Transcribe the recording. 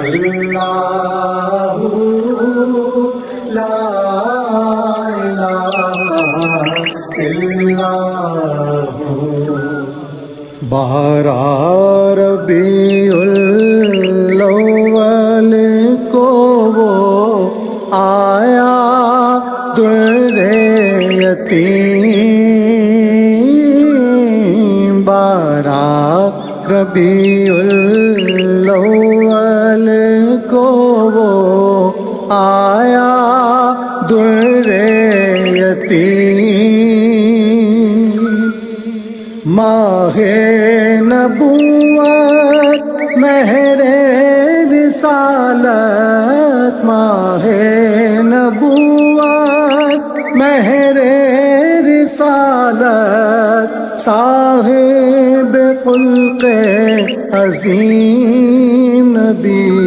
اللہ لا الہ الا ہو۔ بارہ ربیع الاول کو وہ آیا در یتیم، بارہ ربیع الاول کو وہ آیا در یتیم، ماہ نبوت مہر رسالت، ماہ نبوت مہر رسالت، صاحب خلق عظیم نبی